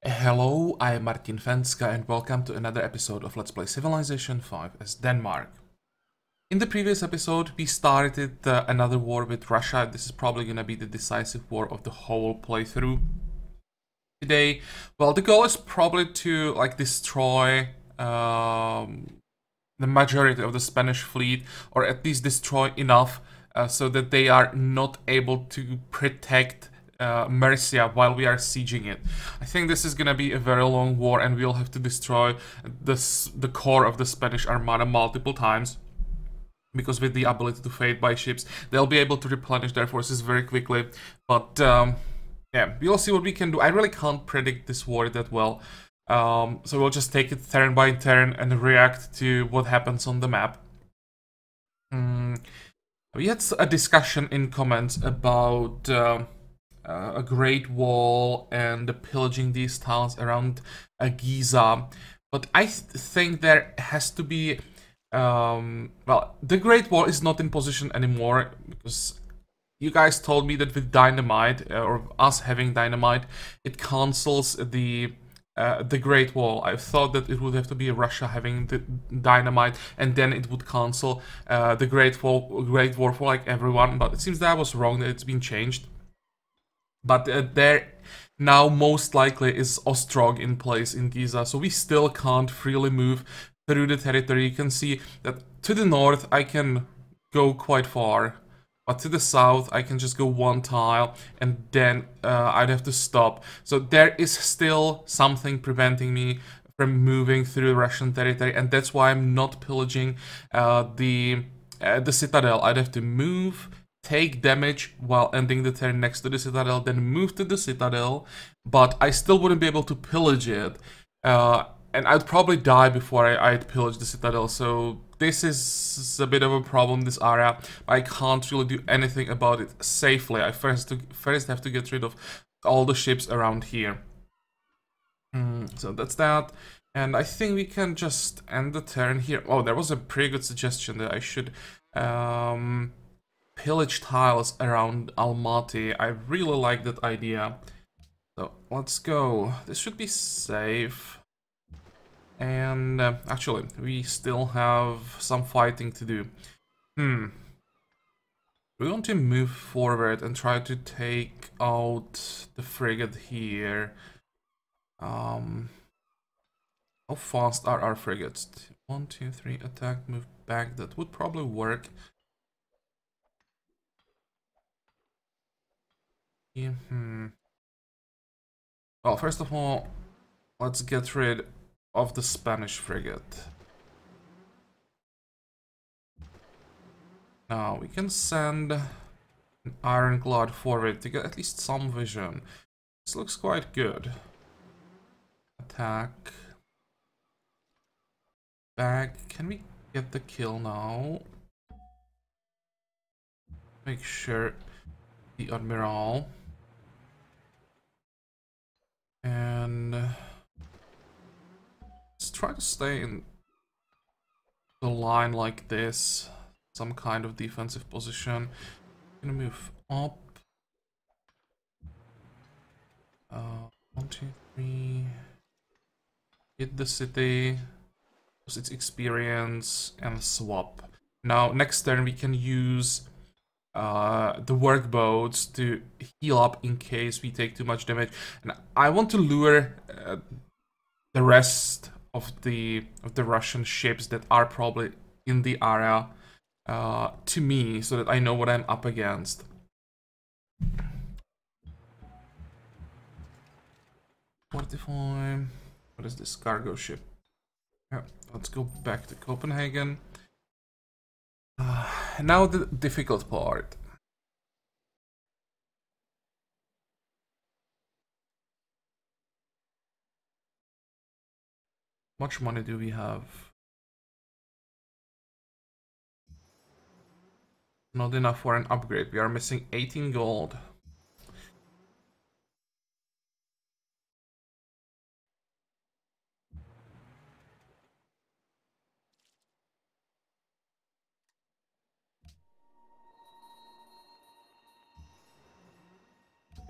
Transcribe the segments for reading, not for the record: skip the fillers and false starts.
Hello, I'm Martin Fencka and welcome to another episode of Let's Play Civilization 5 as Denmark. In the previous episode, we started another war with Russia. This is probably gonna be the decisive war of the whole playthrough. Today, well, the goal is probably to destroy the majority of the Spanish fleet, or at least destroy enough so that they are not able to protect Mercia while we are sieging it. I think this is gonna be a very long war and we'll have to destroy the core of the Spanish Armada multiple times. Because with the ability to fade by ships, they'll be able to replenish their forces very quickly. But yeah, we'll see what we can do. I really can't predict this war that well. So we'll just take it turn by turn and react to what happens on the map. We had a discussion in comments about a Great Wall and pillaging these towns around Giza. But I think there has to be... well, the Great Wall is not in position anymore because you guys told me that with dynamite, or us having dynamite, it cancels the Great Wall. I thought that it would have to be Russia having the dynamite, and then it would cancel the Great War for like everyone. But it seems that I was wrong, that it's been changed. But there now most likely is Ostrog in place in Giza, so we still can't freely move through the territory. You can see that to the north I can go quite far, but to the south I can just go one tile and then I'd have to stop. So there is still something preventing me from moving through Russian territory, and that's why I'm not pillaging the citadel. I'd have to move, take damage while ending the turn next to the citadel, then move to the citadel, but I still wouldn't be able to pillage it. And I'd probably die before I'd pillage the citadel, so this is a bit of a problem, this area. I can't really do anything about it safely. I first have to get rid of all the ships around here. So that's that. And I think we can just end the turn here. Oh, there was a pretty good suggestion that I should pillage tiles around Almaty. I really like that idea. So let's go. This should be safe. And actually, we still have some fighting to do. We want to move forward and try to take out the frigate here. How fast are our frigates? 1, 2, 3, attack, move back. That would probably work. Yeah, Well, first of all, let's get rid of the Spanish frigate. Now we can send an ironclad forward to get at least some vision. This looks quite good. Attack. Back. Can we get the kill now? Make sure the Admiral. And let's try to stay in the line like this. Some kind of defensive position. I'm gonna move up. 1, 2, 3. Hit the city. Use its experience and swap. Now, next turn we can use the workboats to heal up in case we take too much damage. And I want to lure the rest of the Russian ships that are probably in the area to me, so that I know what I'm up against. What is this cargo ship? Yeah, let's go back to Copenhagen. Now the difficult part. How much money do we have? Not enough for an upgrade. We are missing 18 gold.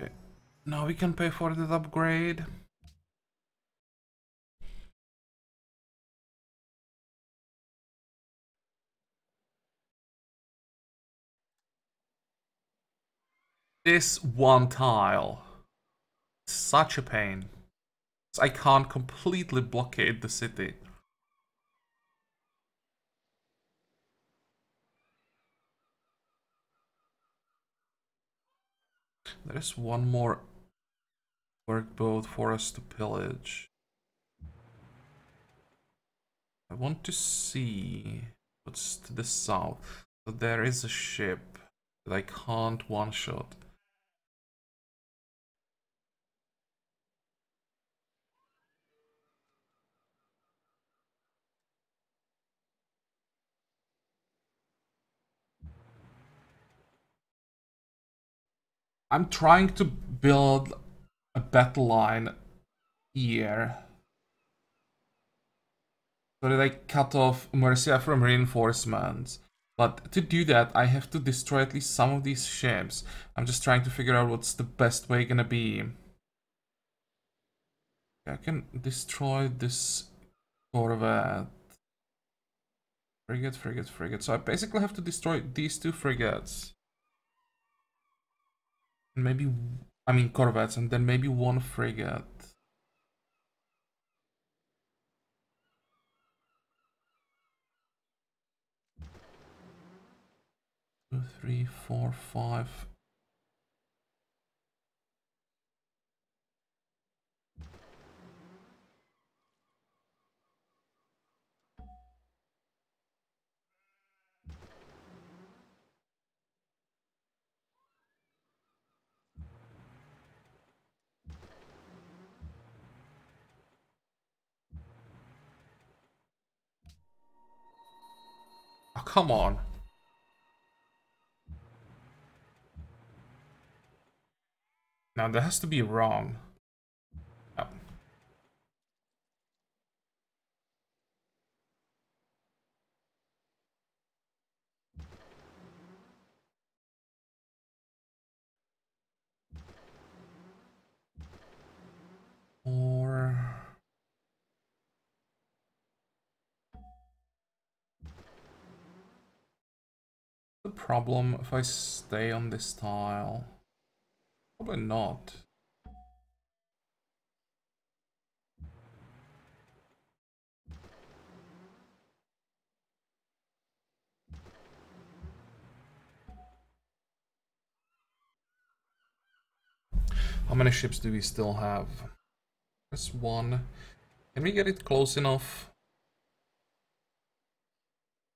Okay. Now we can pay for that upgrade. this one tile. Such a pain. I can't completely blockade the city. There's one more workboat for us to pillage. I want to see what's to the south. So there is a ship that I can't one-shot. I'm trying to build a battle line here so that I cut off Mercia from reinforcements. But to do that, I have to destroy at least some of these ships. I'm just trying to figure out what's the best way gonna be. I can destroy this corvette. Frigate, frigate, frigate. So I basically have to destroy these two frigates. And maybe, I mean corvettes, and then maybe one frigate. 2, 3, 4, 5. Oh, come on. Now that has to be wrong. Oh. Or the problem if I stay on this tile? Probably not. How many ships do we still have? There's one. Can we get it close enough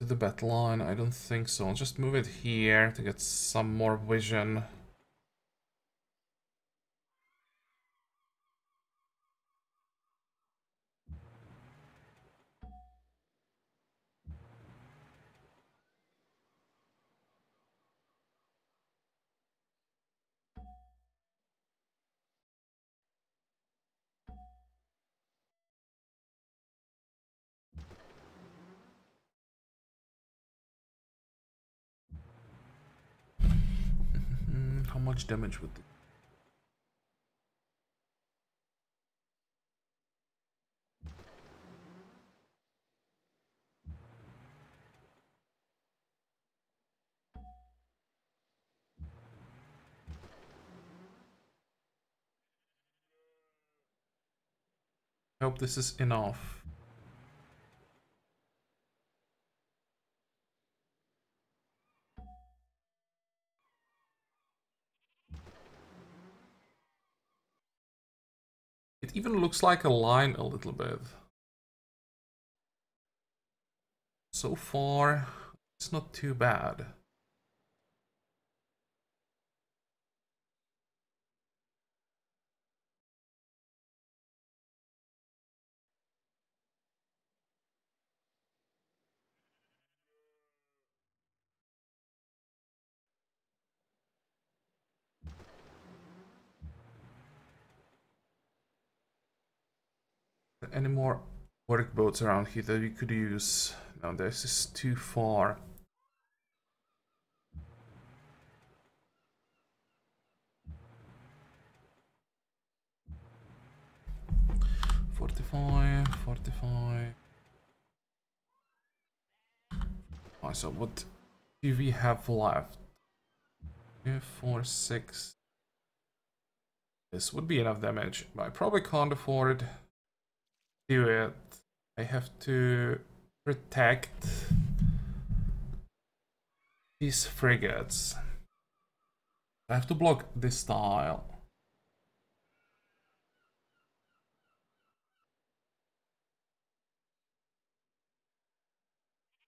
to the battle line? I don't think so. I'll just move it here to get some more vision. How much damage would it? I hope this is enough. It even looks like a line a little bit. So far, it's not too bad. Any more workboats around here that we could use? No, this is too far. Fortify, fortify. Oh, so what do we have left? 2, 4, 6. This would be enough damage, but I probably can't afford to do it. I have to protect these frigates. I have to block this tile.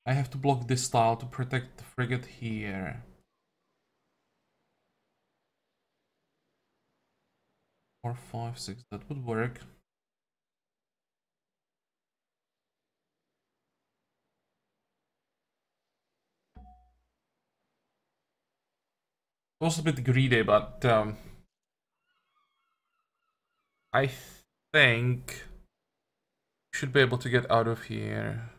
I have to block this tile to protect the frigate here. 4, 5, 6, that would work. Also a bit greedy, but I think should be able to get out of here.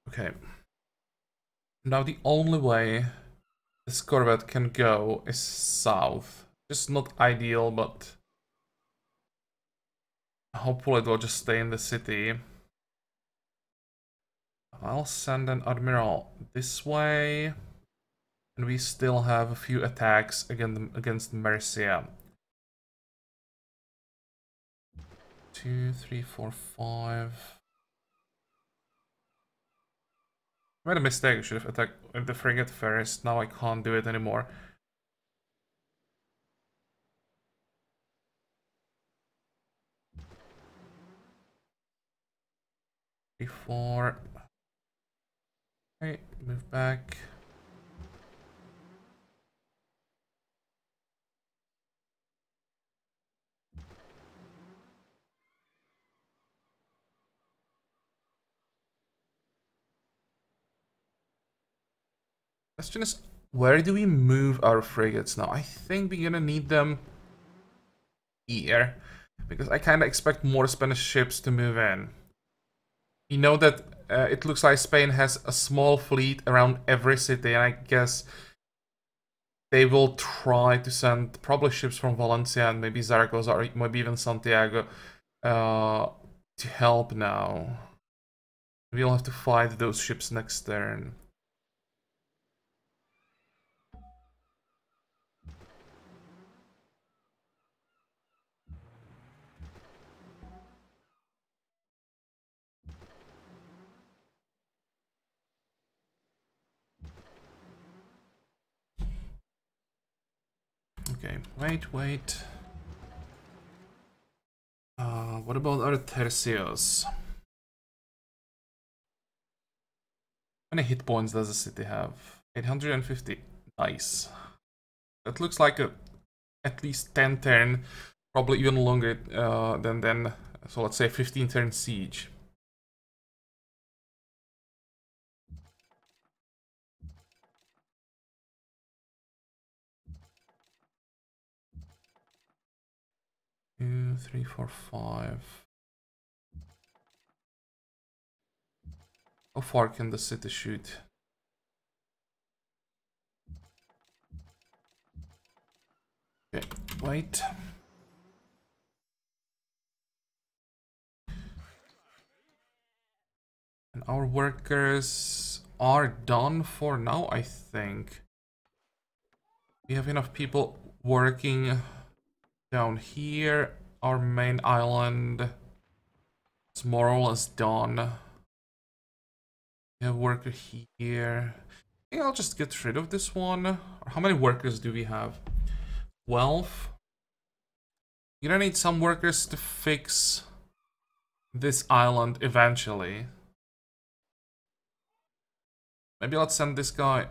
Okay. Now the only way this corvette can go is south. Just not ideal, but hopefully it will just stay in the city. I'll send an admiral this way. And we still have a few attacks against Mercia. 2, 3, 4, 5. I made a mistake. I should have attacked the frigate first. Now I can't do it anymore. Before. Okay, move back. Question is, where do we move our frigates now? I think we're gonna need them here, because I kind of expect more Spanish ships to move in. You know that it looks like Spain has a small fleet around every city, and I guess they will try to send probably ships from Valencia and maybe Zaragoza or maybe even Santiago to help now. We'll have to fight those ships next turn. Okay, wait. What about our tercios? How many hit points does the city have? 850. Nice. That looks like a at least 10 turn, probably even longer than so let's say 15 turn siege. Two, 3, 4, 5. How far can the city shoot? Okay, wait. And our workers are done for now, I think. We have enough people working down here. Our main island is more or less done. We have a worker here. I think I'll just get rid of this one. How many workers do we have? 12. You're gonna need some workers to fix this island eventually. Maybe let's send this guy.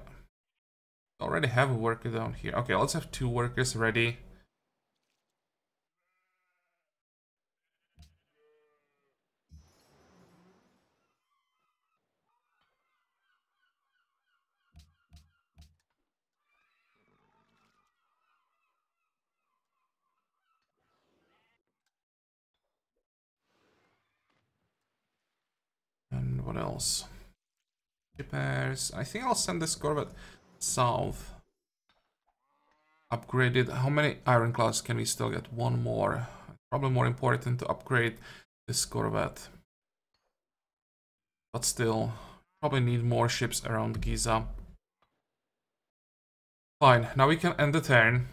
I already have a worker down here. Okay, let's have 2 workers ready. And what else? Repairs. I think I'll send this corvette south. upgraded. How many ironclads can we still get? One more. Probably more important to upgrade this corvette. But still, probably need more ships around Giza. Fine, now we can end the turn.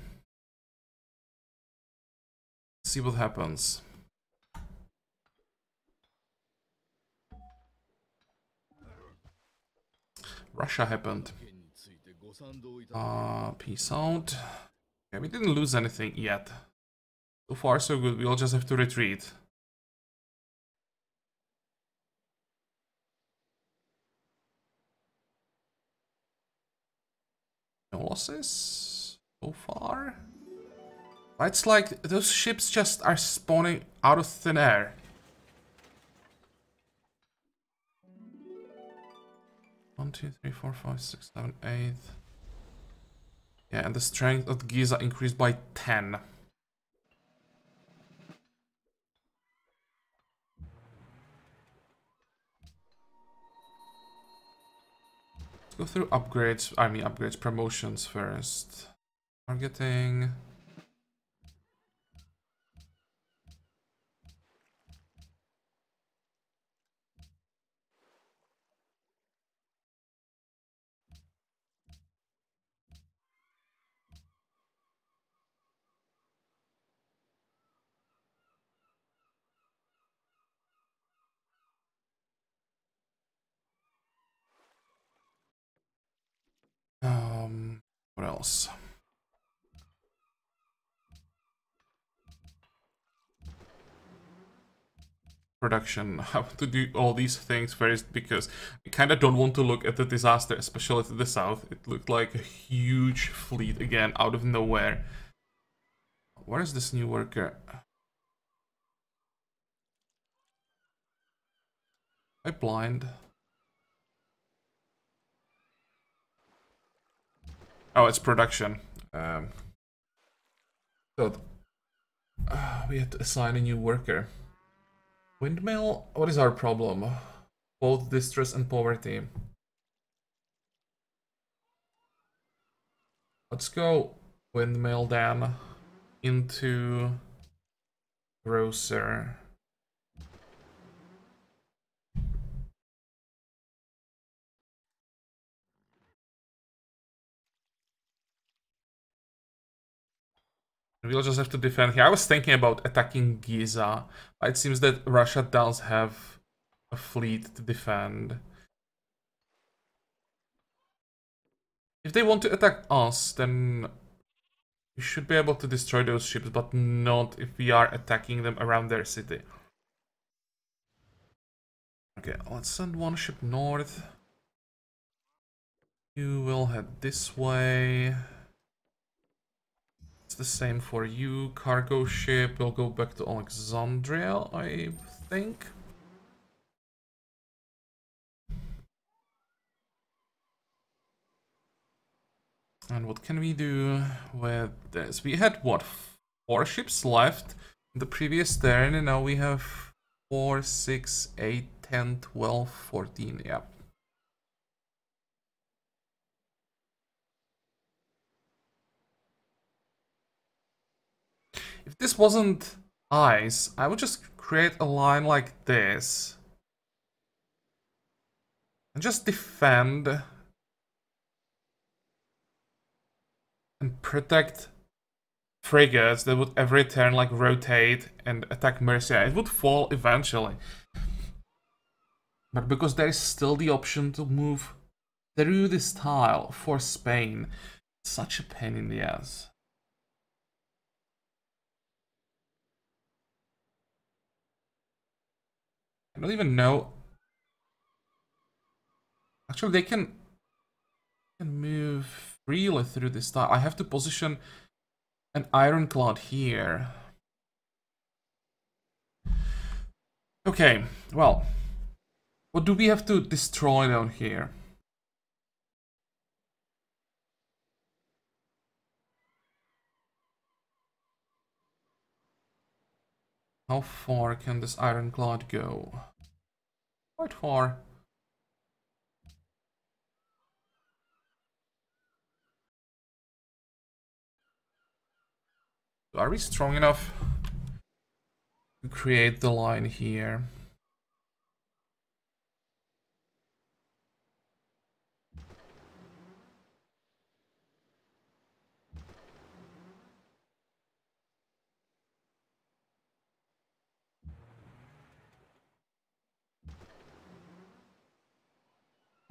See what happens. Russia happened. Peace out. Okay, we didn't lose anything yet. So far so good, we'll just have to retreat. No losses so far. It's like those ships just are spawning out of thin air. One, two, three, four, five, six, seven, 8. Yeah, and the strength of Giza increased by 10. Let's go through upgrades. I mean upgrades, promotions first. Targeting. What else? Production. I have to do all these things first because I kind of don't want to look at the disaster, especially to the south. It looked like a huge fleet again out of nowhere. Where is this new worker? Am I blind? Oh, it's production. So we have to assign a new worker. Windmill? What is our problem? Both distress and poverty. Let's go windmill then into grocer. We'll just have to defend here. I was thinking about attacking Giza, but it seems that Russia does have a fleet to defend. If they want to attack us, then we should be able to destroy those ships, but not if we are attacking them around their city. Okay, let's send one ship north. You will head this way. It's the same for you. Cargo ship will go back to Alexandria, I think. And what can we do with this? We had, what, 4 ships left in the previous turn, and now we have 4, 6, 8, 10, 12, 14, yeah. If this wasn't ice, I would just create a line like this. And just defend. And protect frigates that would every turn like rotate and attack Mercia. It would fall eventually. But because there is still the option to move through this tile for Spain, it's such a pain in the ass. I don't even know. Actually, they can move freely through this tile. I have to position an ironclad here. Okay, well, what do we have to destroy down here? How far can this ironclad go? Quite far. Are we strong enough to create the line here?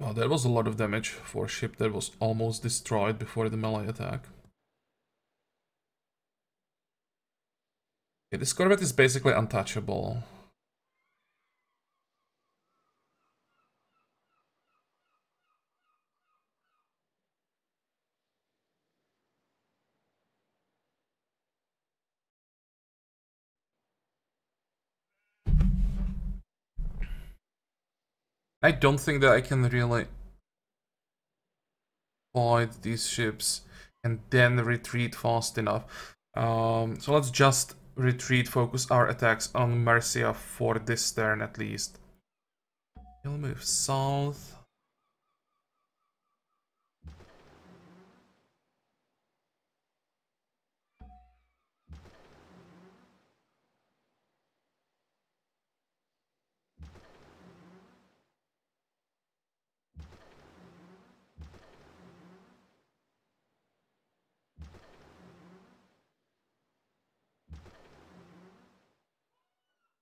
Well, that was a lot of damage for a ship that was almost destroyed before the melee attack. Okay, this corvette is basically untouchable. I don't think that I can really avoid these ships and then retreat fast enough. So let's just retreat, focus our attacks on Mercia for this turn at least. He'll move south.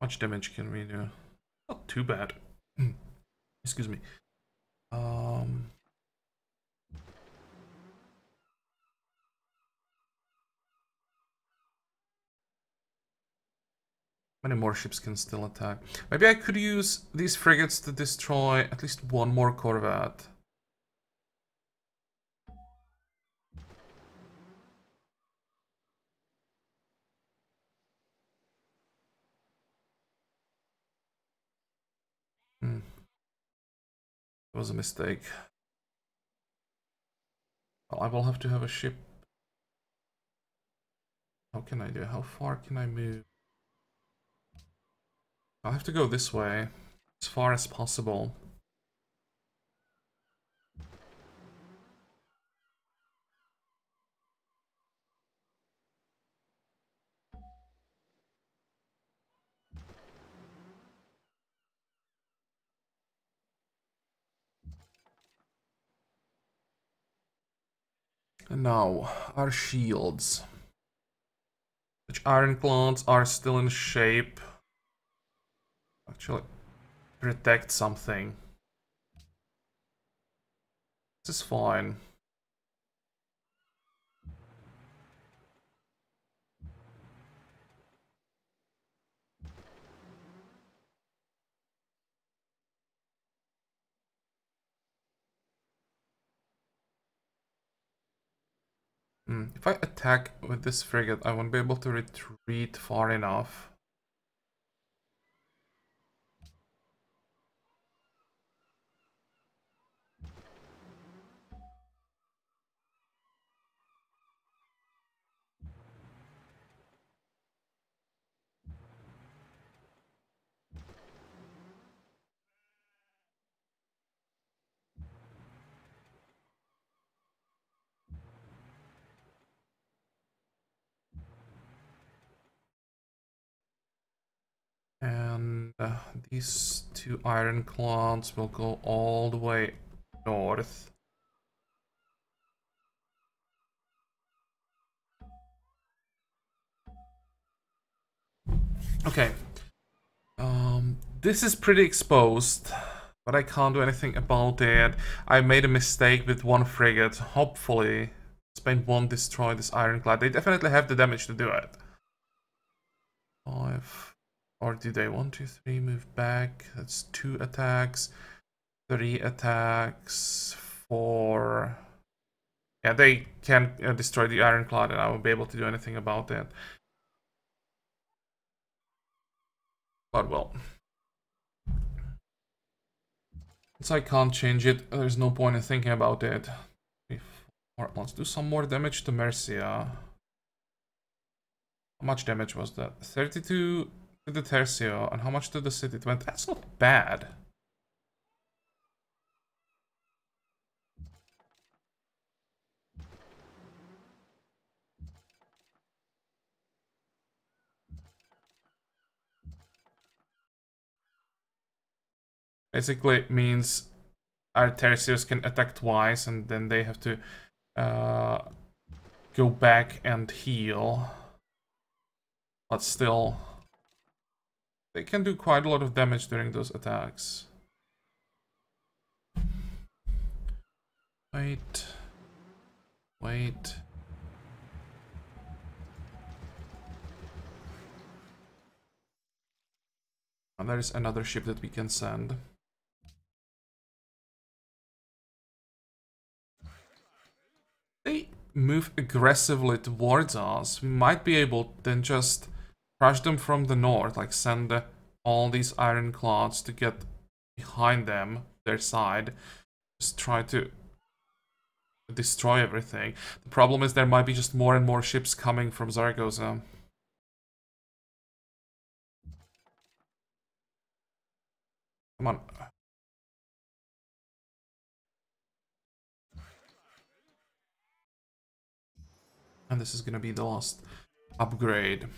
Much damage can we do? Not too bad. Excuse me. Many more ships can still attack. Maybe I could use these frigates to destroy at least one more corvette. That was a mistake. Well, I will have to have a ship. How can I do? How far can I move? I'll have to go this way, as far as possible. And now, our shields. Which ironclads are still in shape. Actually, protect something. This is fine. If I attack with this frigate, I won't be able to retreat far enough. And these two ironclads will go all the way north. Okay. This is pretty exposed, but I can't do anything about it. I made a mistake with one frigate. Hopefully, Spain won't destroy this ironclad. They definitely have the damage to do it. 5. Or do they? 1, 2, 3, move back. That's 2 attacks. 3 attacks. 4. Yeah, they can destroy the ironclad and I won't be able to do anything about it. But well. Since I can't change it, there's no point in thinking about it. Let's do some more damage to Mercia. How much damage was that? 32 to the Tercio, and how much to the city? 20. That's not bad. Basically means our tertiaries can attack twice, and then they have to go back and heal. But still, they can do quite a lot of damage during those attacks. Wait. Wait. And there is another ship that we can send. They move aggressively towards us. We might be able to then just crush them from the north, like send all these ironclads to get behind them, their side. Just try to destroy everything. The problem is there might be just more and more ships coming from Zaragoza. Come on. And this is gonna be the last upgrade.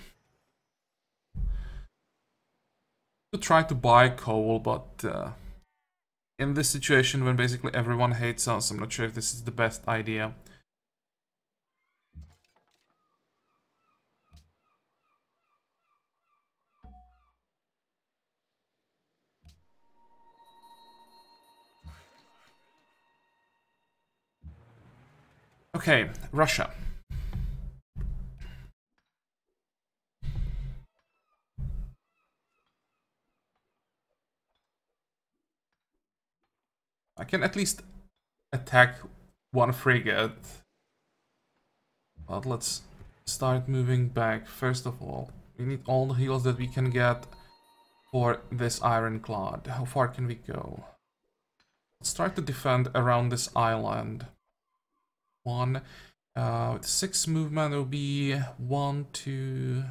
To try to buy coal, but in this situation when basically everyone hates us, I'm not sure if this is the best idea. Okay, Russia. I can at least attack one frigate. But let's start moving back. First of all, we need all the heals that we can get for this ironclad. How far can we go? Let's try to defend around this island. With 6 movement, it will be 1, 2,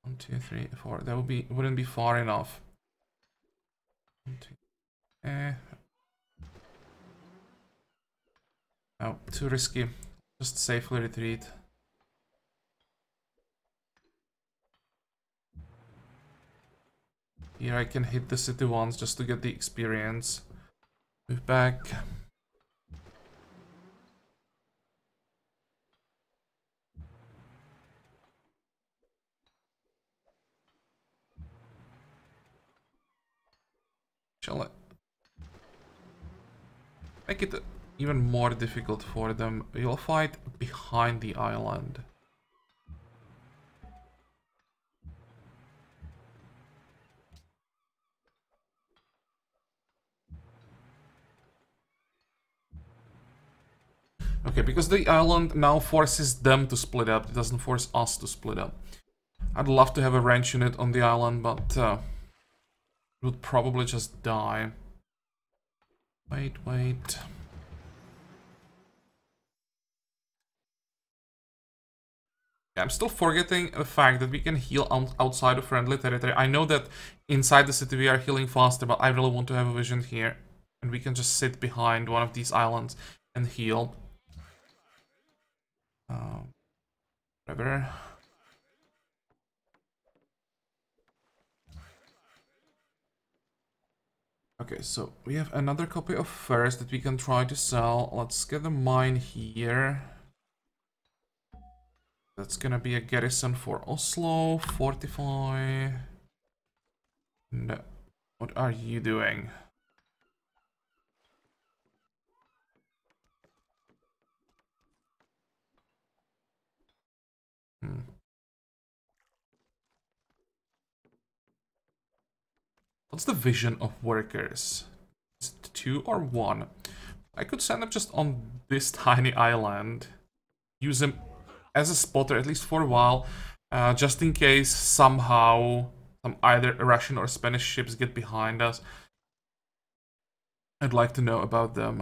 1, 2, 3, 4. That wouldn't be far enough. 1, 2, no, too risky. Just safely retreat. Here I can hit the city once just to get the experience. Move back. Shall I make it even more difficult for them? We'll fight behind the island. Okay, because the island now forces them to split up, it doesn't force us to split up. I'd love to have a range unit on the island, but it would probably just die. Wait. Yeah, I'm still forgetting the fact that we can heal outside of friendly territory. I know that inside the city we are healing faster, but I really want to have a vision here. And we can just sit behind one of these islands and heal. Whatever. Okay, so we have another copy of First that we can try to sell. Let's get a mine here. That's gonna be a garrison for Oslo. Fortify. No. What are you doing? What's the vision of workers? Is it 2 or 1? I could send them just on this tiny island. Use them as a spotter, at least for a while. Just in case somehow some either Russian or Spanish ships get behind us. I'd like to know about them.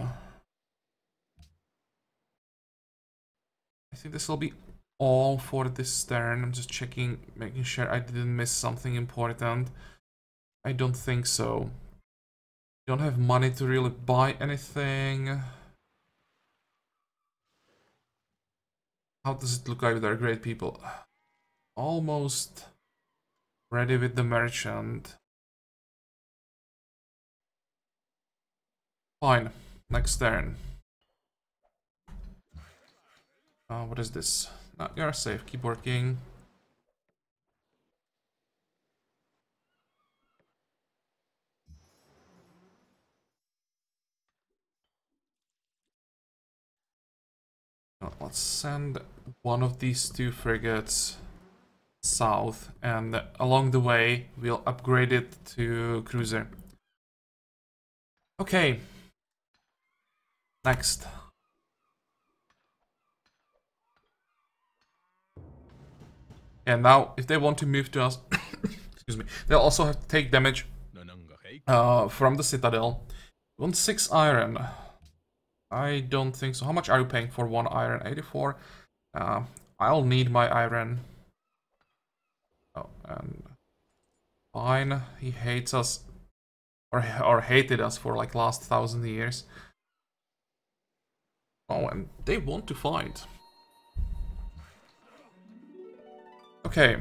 I think this will be all for this turn. I'm just checking, making sure I didn't miss something important. I don't think so. Don't have money to really buy anything. How does it look like with our great people? Almost ready with the merchant. Fine. Next turn. What is this? No, you're safe. Keep working. Let's send one of these two frigates south, and along the way we'll upgrade it to cruiser. Okay. Next. And now, if they want to move to us, excuse me, they'll also have to take damage from the Citadel. We want 6 iron. I don't think so. How much are you paying for 1 iron? 84. I'll need my iron. Oh, and fine. He hates us, or hated us for like last 1,000 years. Oh, and they want to fight. Okay.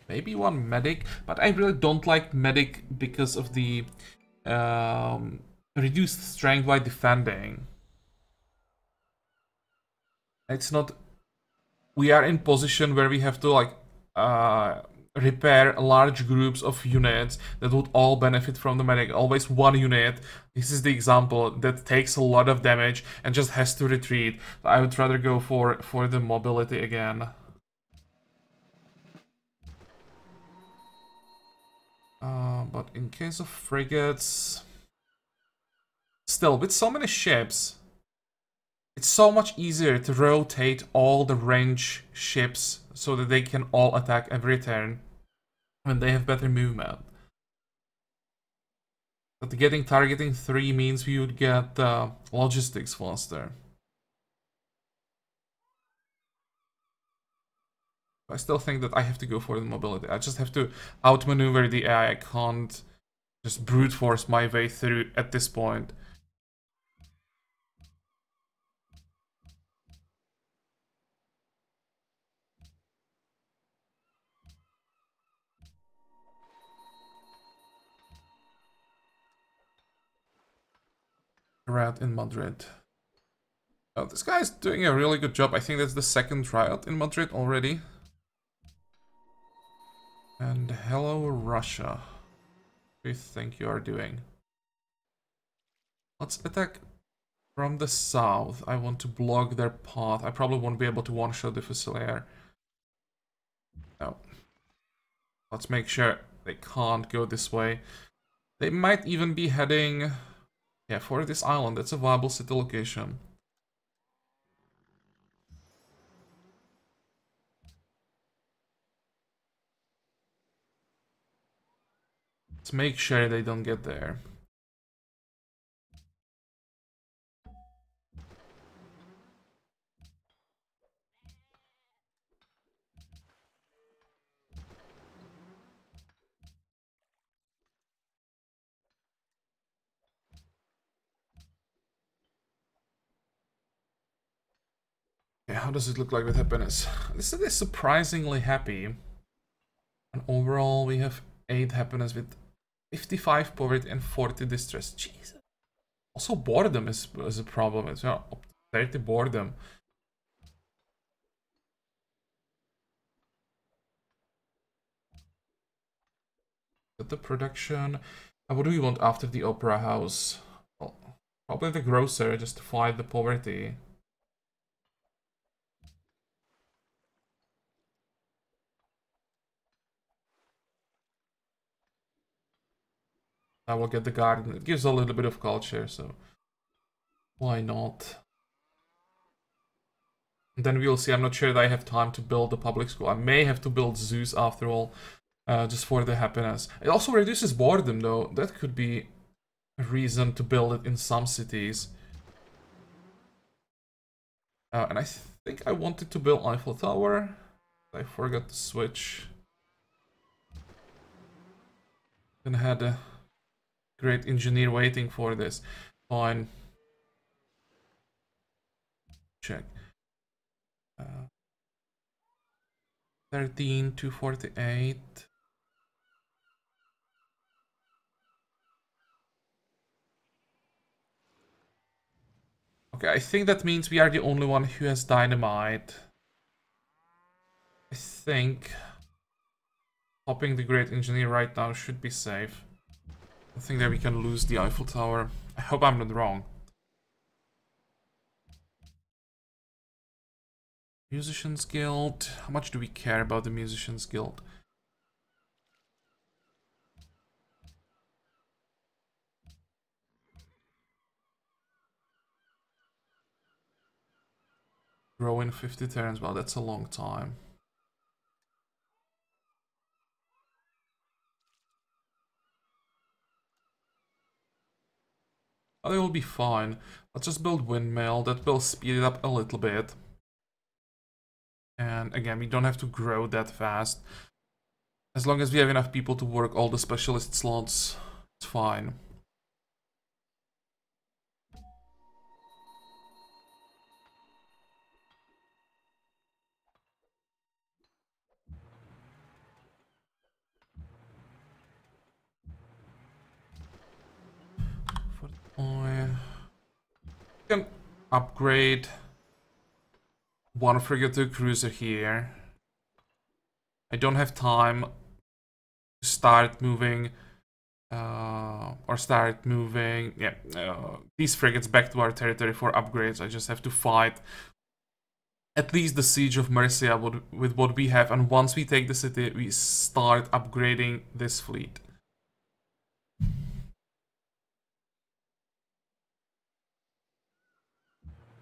Maybe one medic, but I really don't like medic because of the reduced strength by defending. It's not. We are in position where we have to like repair large groups of units that would all benefit from the medic. Always one unit. This is the example that takes a lot of damage and just has to retreat. I would rather go for the mobility again. But in case of frigates, still with so many ships, it's so much easier to rotate all the range ships so that they can all attack every turn when they have better movement. But targeting 3 means we would get logistics faster. I still think that I have to go for the mobility. I just have to outmaneuver the AI. I can't just brute force my way through at this point. Riot in Madrid. Oh, this guy's doing a really good job. I think that's the 2nd riot in Madrid already. And hello, Russia. What do you think you are doing? Let's attack from the south. I want to block their path. I probably won't be able to one-shot the Fusilier. No. Let's make sure they can't go this way. They might even be heading... Yeah, for this island. That's a viable city location. Let's make sure they don't get there. Yeah, how does it look like with happiness? This is surprisingly happy. And overall, we have 8 happiness with 55 poverty and 40 distress. Jesus. Also, boredom is a problem. It's not up to 30 boredom. The production. And what do we want after the opera house? Well, probably the grocer, just to fight the poverty. I will get the garden. It gives a little bit of culture, so why not? And then we'll see. I'm not sure that I have time to build the public school. I may have to build zoos after all, just for the happiness. It also reduces boredom, though. That could be a reason to build it in some cities. And I think I wanted to build Eiffel Tower. I forgot to switch. And had a great engineer waiting for this. Fine. Check. 13 to 48. Okay, I think that means we are the only one who has dynamite. I think popping the Great Engineer right now should be safe. I think that we can lose the Eiffel Tower. I hope I'm not wrong. Musicians Guild. How much do we care about the Musicians Guild? Grow in 50 turns. Well, that's a long time. Oh, they will be fine. Let's just build windmill. That will speed it up a little bit. And again, we don't have to grow that fast. As long as we have enough people to work all the specialist slots, it's fine. I can upgrade one frigate to a cruiser here. I don't have time to start moving these frigates back to our territory for upgrades. I just have to fight at least the siege of Mercia with what we have, and once we take the city, we start upgrading this fleet.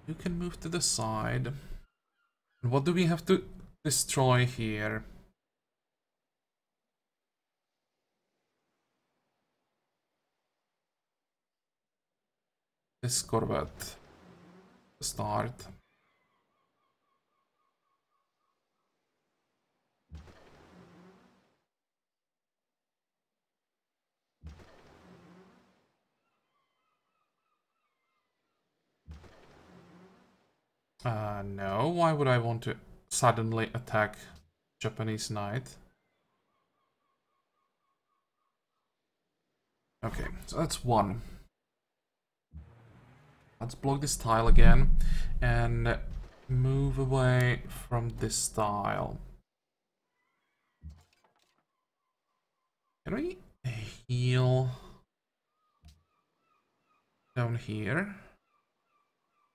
You can move to the side. And what do we have to destroy here? This corvette. Start. No, why would I want to suddenly attack Japanese knight? Okay, so that's one. Let's block this tile again and move away from this tile. Can we heal down here?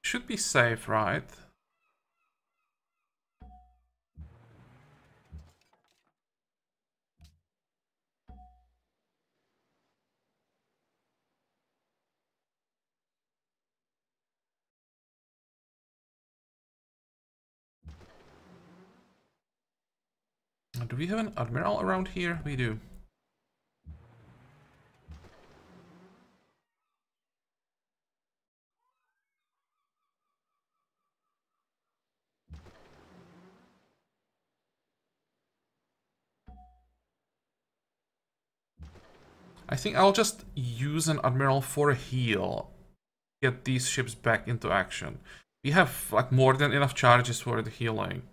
Should be safe, right? Do we have an admiral around here? We do. I think I'll just use an admiral for a heal. Get these ships back into action. We have like more than enough charges for the healing.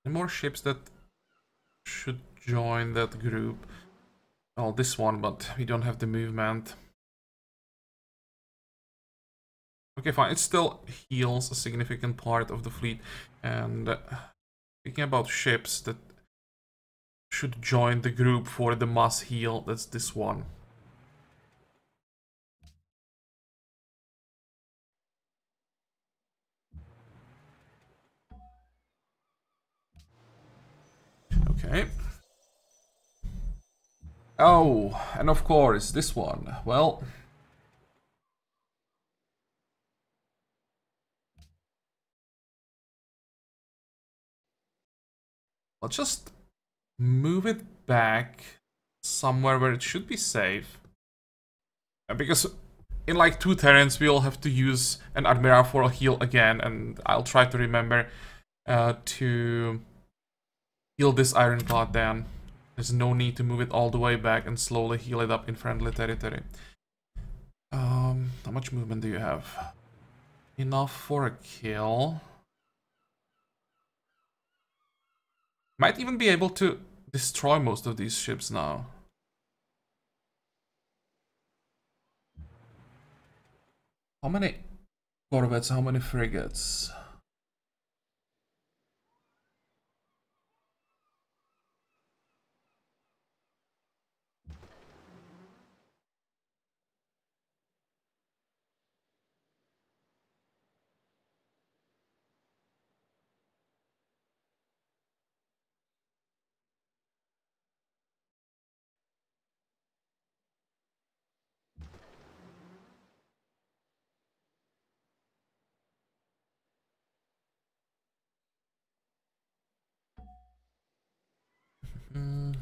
And more ships that should join that group. Well, this one, but we don't have the movement. Okay, fine. It still heals a significant part of the fleet. And speaking about ships that should join the group for the mass heal, that's this one. Okay. Oh, and of course, this one. Well, let's just move it back somewhere where it should be safe. Because in like 2 turns, we'll have to use an Admiral for a heal again, and I'll try to remember to heal this Ironclad then. There's no need to move it all the way back and slowly heal it up in friendly territory. How much movement do you have? Enough for a kill. Might even be able to destroy most of these ships now. How many corvettes, how many frigates?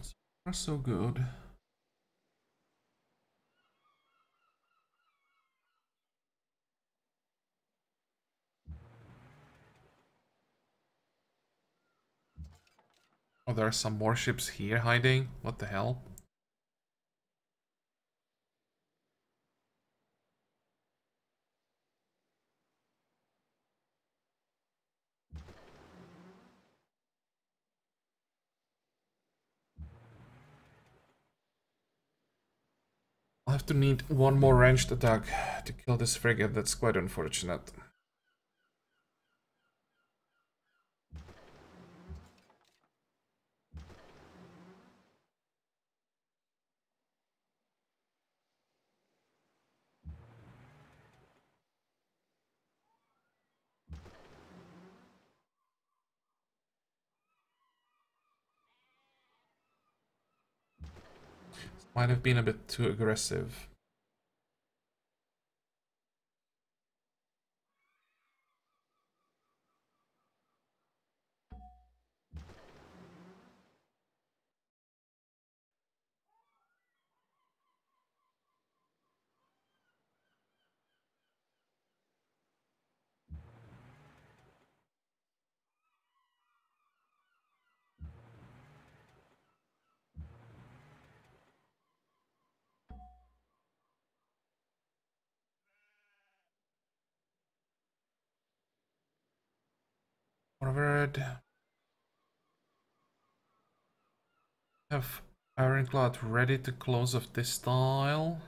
So far so good. Oh, there are some more ships here hiding. What the hell? I'll have to need one more ranged attack to kill this frigate. That's quite unfortunate. Might have been a bit too aggressive. Forward. Have Ironclad ready to close off this tile.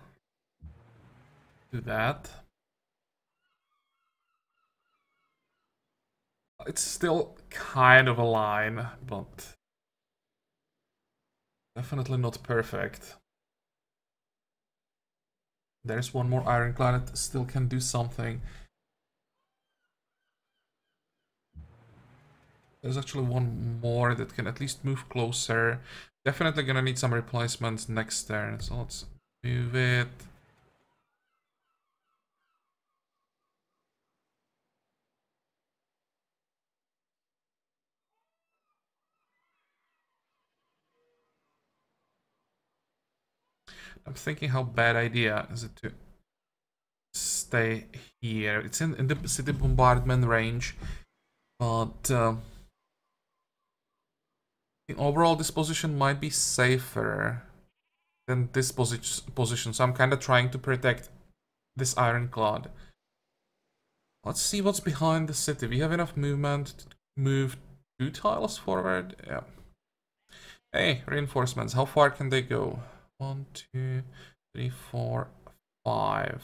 Do that. It's still kind of a line, but definitely not perfect. There's one more Ironclad that still can do something. There's actually one more that can at least move closer. Definitely gonna need some replacements next turn, so let's move it. I'm thinking how bad idea is it to stay here. It's in the city bombardment range, but overall this position might be safer than this position, so I'm kind of trying to protect this Ironclad. Let's see what's behind the city. We have enough movement to move 2 tiles forward. Yeah. Hey, reinforcements. How far can they go? 1, 2, 3, 4, 5.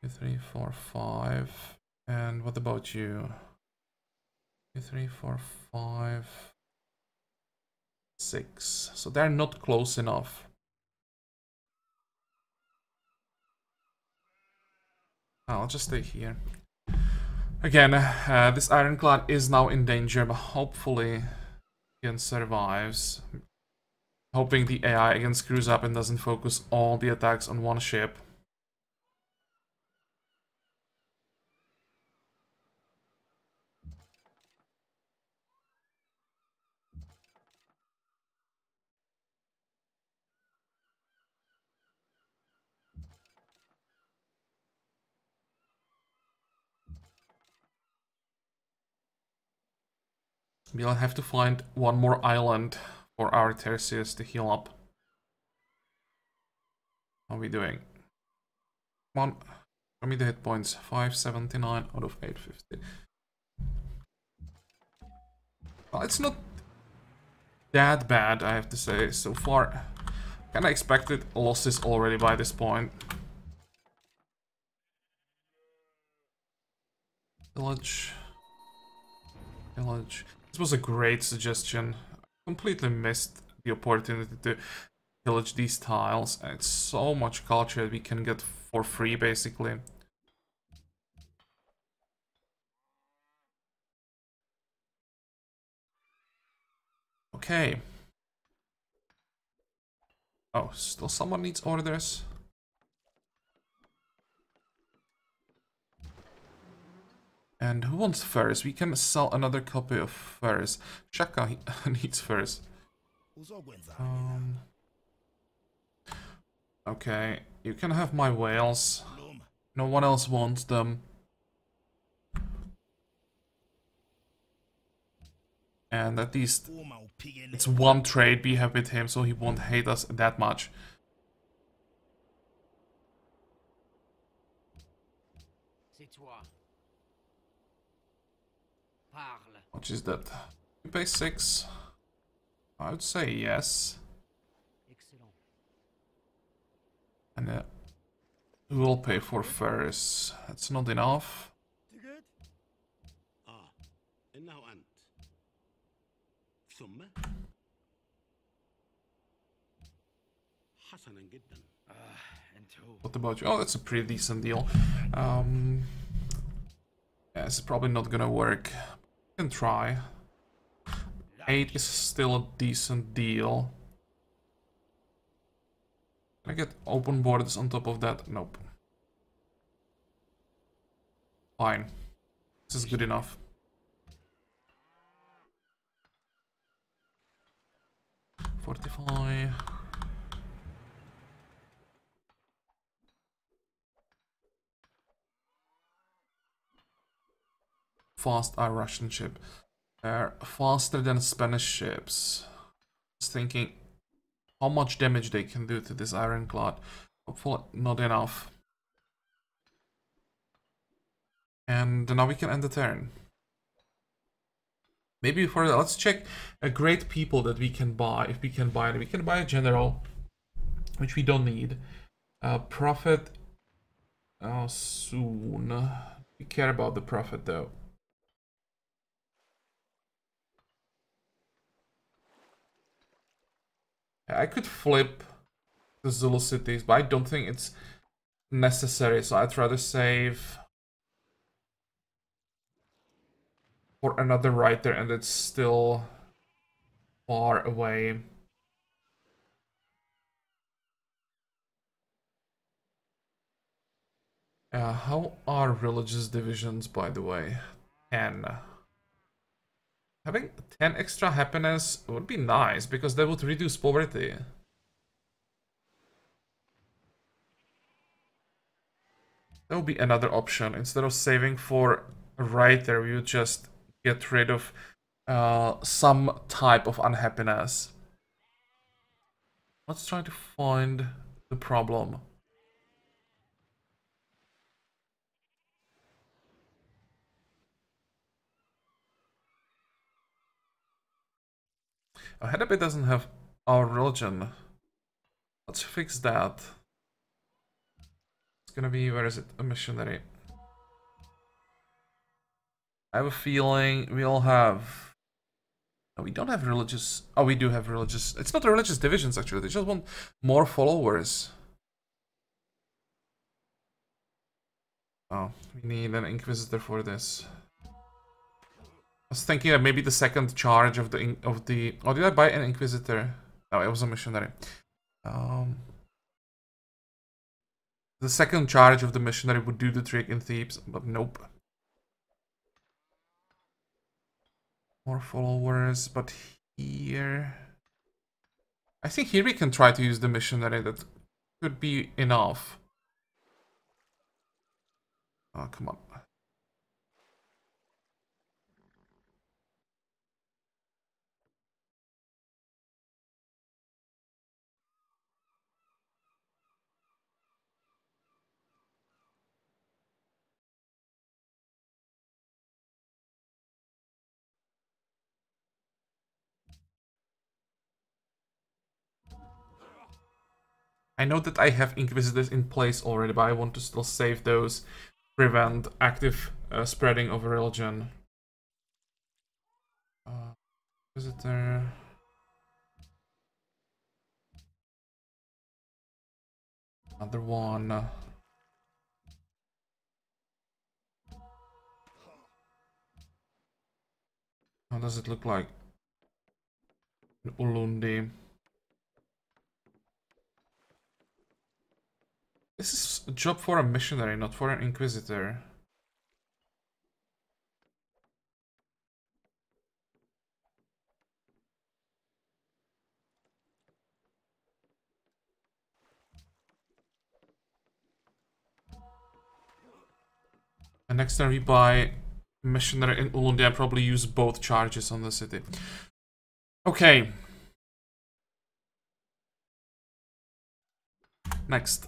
2, 3, 4, 5. And what about you? 2, 3, 4, 5, 6. So they're not close enough. I'll just stay here. Again, this Ironclad is now in danger, but hopefully it survives. Hoping the AI again screws up and doesn't focus all the attacks on one ship. We'll have to find one more island for our Tertius to heal up. How are we doing? Come on, show me the hit points. 579 out of 850. Well, it's not that bad, I have to say, so far. Kinda expected losses already by this point. Village. Village. This was a great suggestion. I completely missed the opportunity to pillage these tiles. And it's so much culture that we can get for free, basically. Okay. Oh, still someone needs orders. And who wants furs? We can sell another copy of furs. Shaka needs furs. Okay, you can have my whales. No one else wants them. And at least it's one trade we have with him, so he won't hate us that much. What is that? You pay 6? I would say yes. And we will pay for furs. That's not enough. What about you? Oh, that's a pretty decent deal. Yeah, it's probably not gonna work. We can try. 8 is still a decent deal. Can I get open borders on top of that? Nope. Fine. This is good enough. Fortify. Fast our Russian ship. They're faster than Spanish ships. Just thinking how much damage they can do to this ironclad. Hopefully not enough. And now we can end the turn. Maybe before that, let's check a great people that we can buy. If we can buy it, we can buy a general, which we don't need. Prophet. Soon. We care about the prophet though. I could flip the Zulu cities, but I don't think it's necessary, so I'd rather save for another writer, and it's still far away. How are religious divisions, by the way? 10. Having 10 extra happiness would be nice, because that would reduce poverty. That would be another option. Instead of saving for a writer, we would just get rid of some type of unhappiness. Let's try to find the problem. Hedabit doesn't have our religion. Let's fix that. It's gonna be, where is it? A missionary. I have a feeling we'll have... No, we don't have religious... Oh, we do have religious... It's not religious divisions, actually. They just want more followers. Oh, we need an inquisitor for this. I was thinking that maybe the second charge of the... Oh, did I buy an inquisitor? No, it was a missionary. The second charge of the missionary would do the trick in Thebes, but nope. More followers, but here... I think here we can try to use the missionary. That could be enough. Oh, come on. I know that I have Inquisitors in place already, but I want to still save those, prevent active spreading of religion. Inquisitor. Another one. How does it look like? Ulundi. This is a job for a missionary, not for an inquisitor. And next time we buy missionary in Ulundi, I probably use both charges on the city. Okay. Next.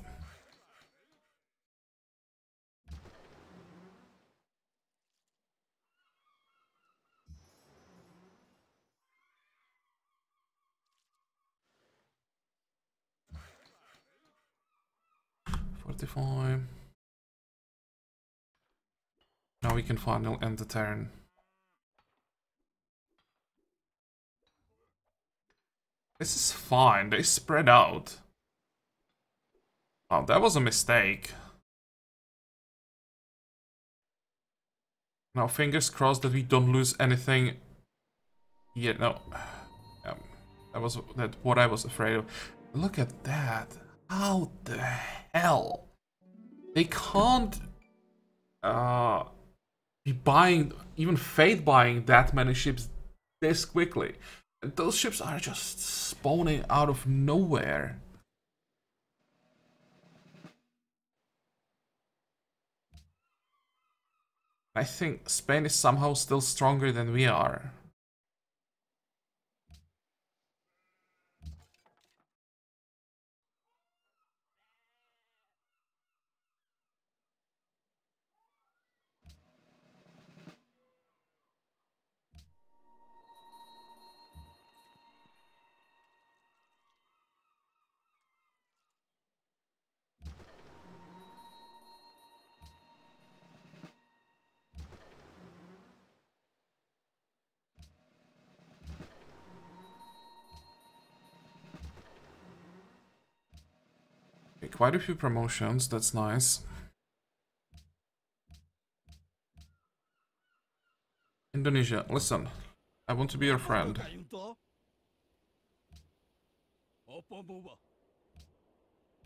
$45. Now we can finally end the turn. This is fine, they spread out. Oh, that was a mistake. Now fingers crossed that we don't lose anything. Yeah, no. That was what I was afraid of. Look at that. How the hell? They can't be buying, even fate buying that many ships this quickly. And those ships are just spawning out of nowhere. I think Spain is somehow still stronger than we are. Okay, quite a few promotions, that's nice. Indonesia, listen. I want to be your friend.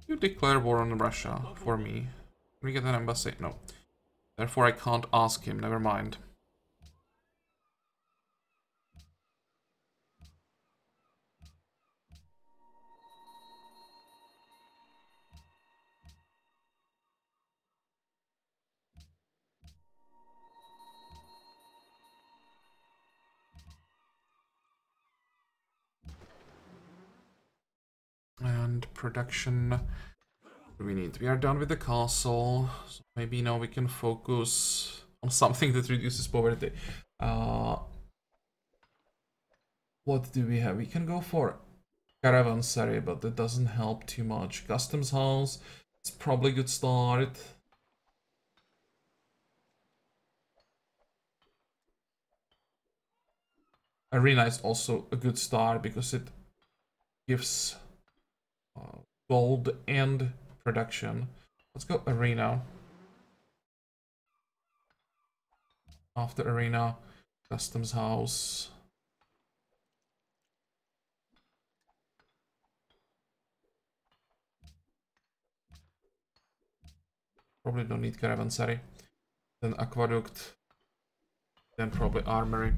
You declare war on Russia for me. Can we get an embassy? No. Therefore I can't ask him, never mind. And production. What do we need? We are done with the castle. So maybe now we can focus on something that reduces poverty. What do we have? We can go for caravanserai, but that doesn't help too much. Customs house, it's probably a good start. Arena is also a good start because it gives gold and production. Let's go arena. After arena, customs house. Probably don't need caravanserai. Then aqueduct. Then probably armory.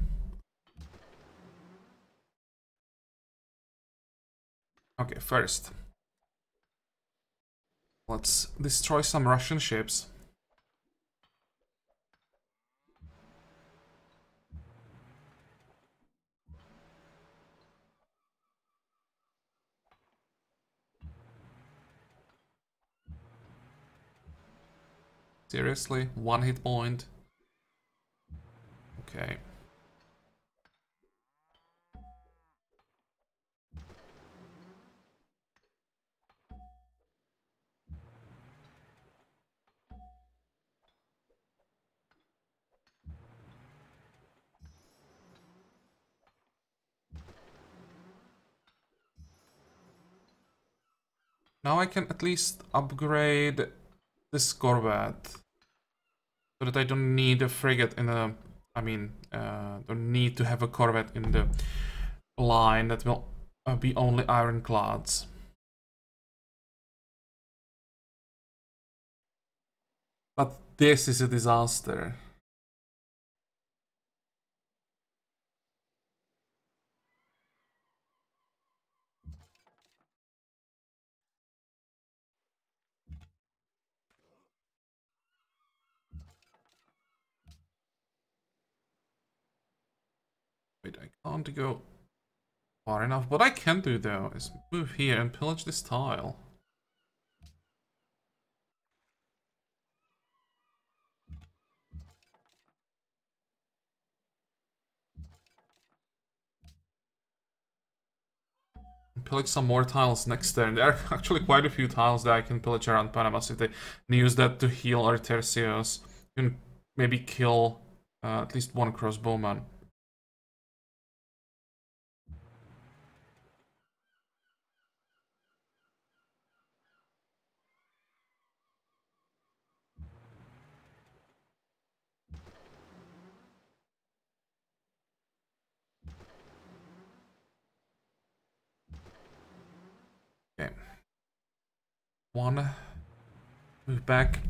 Okay, first. Let's destroy some Russian ships. Seriously? One hit point? Okay. Now I can at least upgrade this corvette. So that I don't need a frigate in a... I mean, don't need to have a corvette in the line that will be only ironclads. But this is a disaster. Wait, I can't go far enough. What I can do though is move here and pillage this tile. And pillage some more tiles next turn. There are actually quite a few tiles that I can pillage around Panama if they use that to heal our Tercios. You can maybe kill at least one crossbowman. Okay. One. Move back.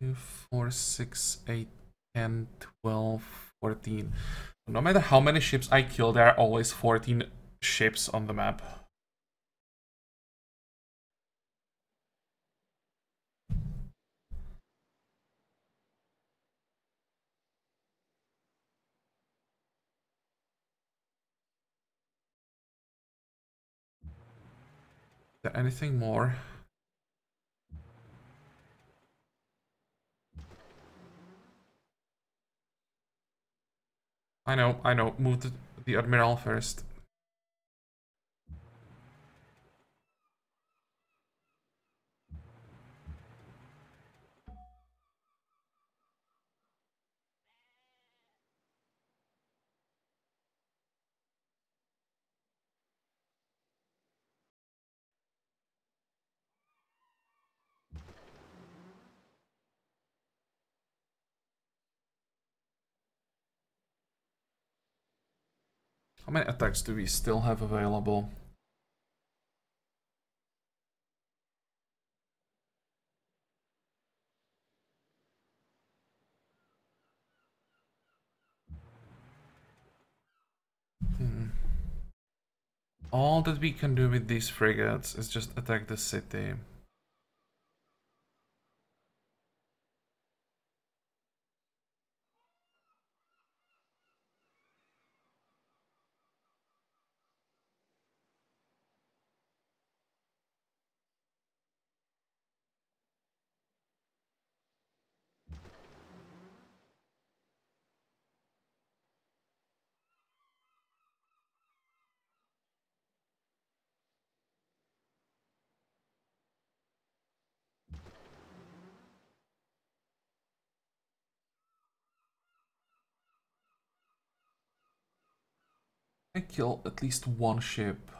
2, 4, 6, 8, 10, 12, 14. No matter how many ships I kill, there are always 14 ships on the map. Is there anything more? I know. Move the Admiral first. How many attacks do we still have available? All that we can do with these frigates is just attack the city. I kill at least one ship.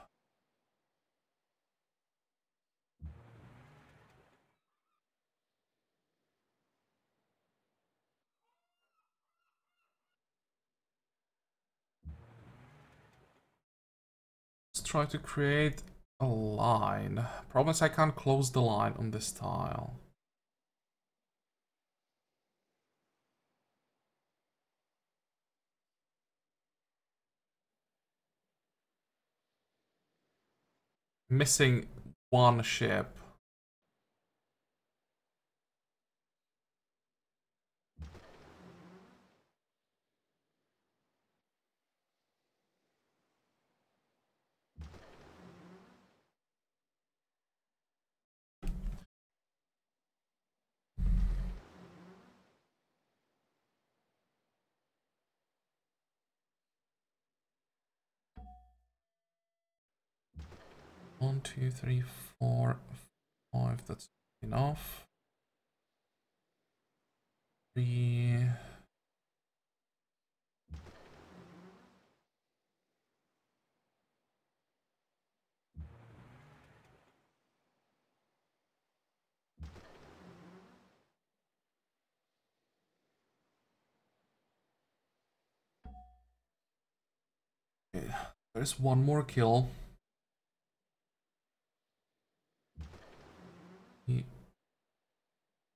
Let's try to create a line. Problem is I can't close the line on this tile. Missing one ship. One, two, three, four, five. That's enough. 3. There's one more kill.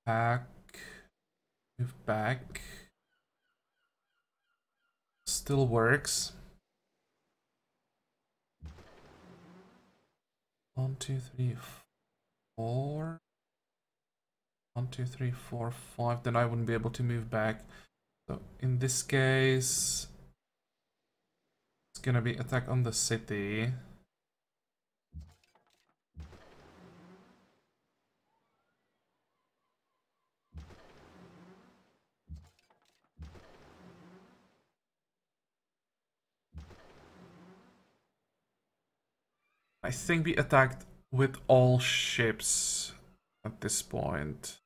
Back. Move back. Still works. 1, 2, 3, 4. 1, 2, 3, 4, 5. Then I wouldn't be able to move back. So in this case, it's gonna be attack on the city. I think we attacked with all ships at this point.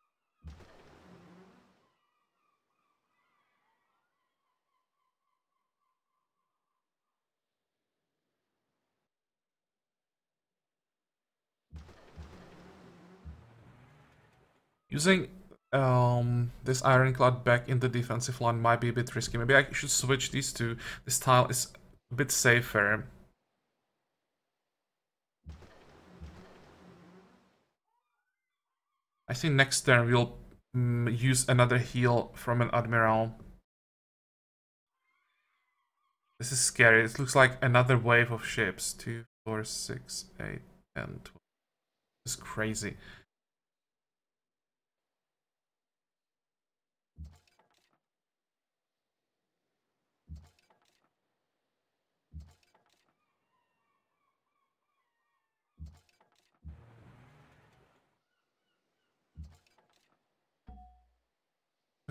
Using this ironclad back in the defensive line might be a bit risky. Maybe I should switch these two. This tile is a bit safer. I think next turn we'll use another heal from an admiral. This is scary. It looks like another wave of ships. 2, 4, 6, 8, 10, 12. This is crazy.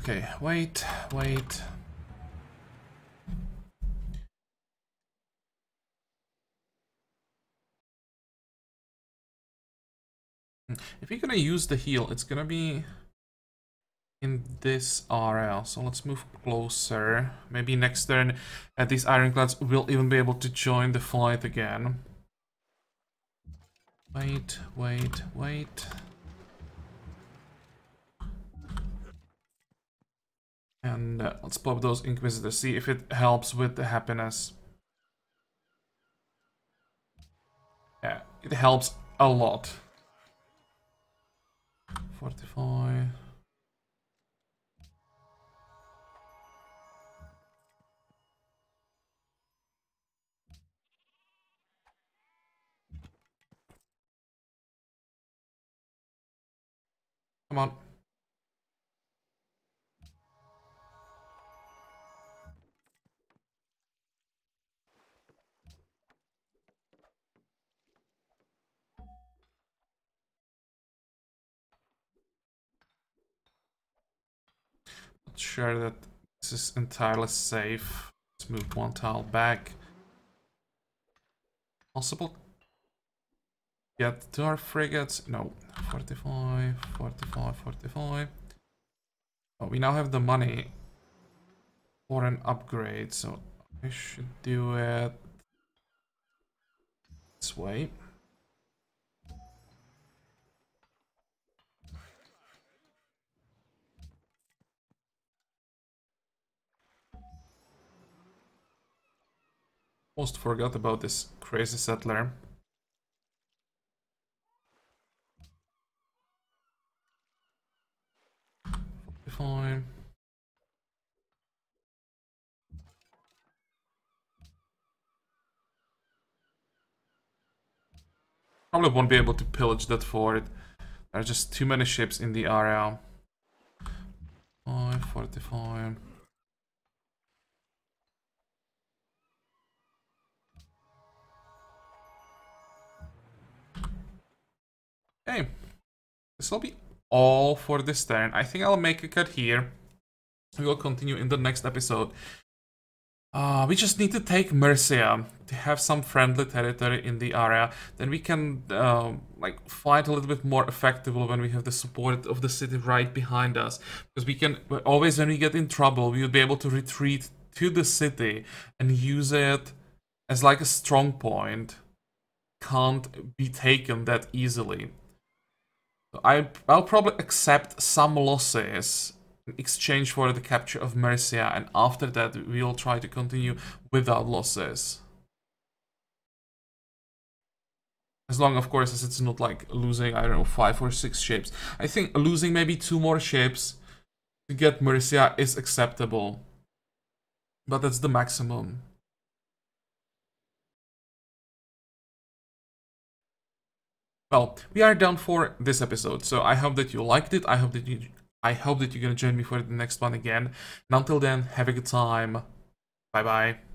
Okay, wait. If you're gonna use the heal, it's gonna be in this area. So let's move closer. Maybe next turn these ironclads will even be able to join the fight again. Wait. And let's pop those Inquisitors, see if it helps with the happiness. Yeah, it helps a lot. 45. Come on. Not sure that this is entirely safe. Let's move one tile back. Possible get to our frigates? No. 45, 45, 45. Oh, we now have the money for an upgrade, so I should do it this way. Almost forgot about this crazy settler. Fine. Probably won't be able to pillage that fort. There are just too many ships in the area. 45. Okay. This will be all for this turn. I think I'll make a cut here. We will continue in the next episode. We just need to take Mercia to have some friendly territory in the area. Then we can like fight a little bit more effectively when we have the support of the city right behind us. Because we can always, when we get in trouble, we will be able to retreat to the city and use it as like a strong point. Can't be taken that easily. So I'll probably accept some losses in exchange for the capture of Mercia, and after that we'll try to continue without losses. As long, of course, as it's not like losing, I don't know, 5 or 6 shapes. I think losing maybe 2 more shapes to get Mercia is acceptable. But that's the maximum. Well, we are done for this episode, so I hope that you liked it. I hope that you're gonna join me for the next one again. And until then, have a good time. Bye bye.